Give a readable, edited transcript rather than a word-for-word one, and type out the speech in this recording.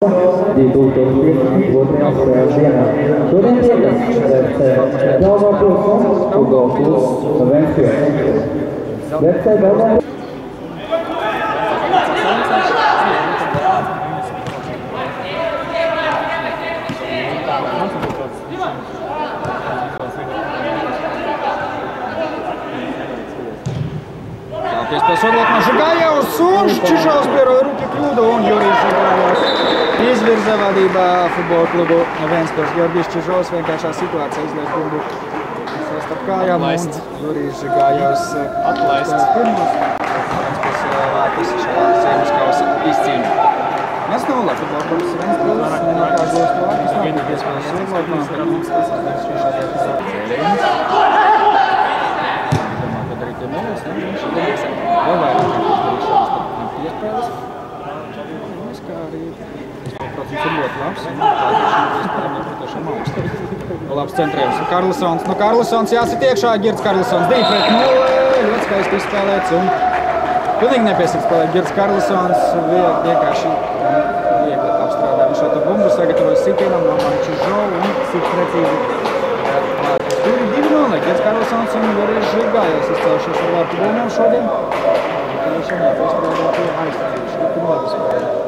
2022. spēles dienā. Šodien tiekam FC Daugavpils un Daugavpils Ventspils. FC Daugavpils. Песок на Жигаевs un Čižovs pieroja rupju kļūdu un Jurijs Žigājevs izvirza vadībā futbola klubu Ventspils. Georgijs Čižovs vienkāršā situācija izliek bumbu starp kājām un Jurijs Žigājevs atlaist pirmos. Ventspils vārtus šajā ziemas kausa izcīņa. 1-0 futbola klubs Ventspils un nākās vārtus nākās vēl vairāk izdarīšanas starp iespējas. Es kā arī procents ir ļoti labs un šī iespējami ir patiešām augsta. Labs centrējums. Karlsons. No Karlsons jāsit iekšā. Girds Karlsons 2-0. Ļoti skaisti izspēlēts un pilnīgi nepiesaka spēlēt. Girds Karlsons vienkārši viegli apstrādā šo te bumbu, sagatavojas sitienam no Čižovu un sit precīzi. Tur ir 2-0. Girds Karlsons un Jurijs Žigājevs izcēlušies ar vārtu bumbām šodien. Šodien jāpiestrādā pie aizstāvības. Ļoti labi spēlē.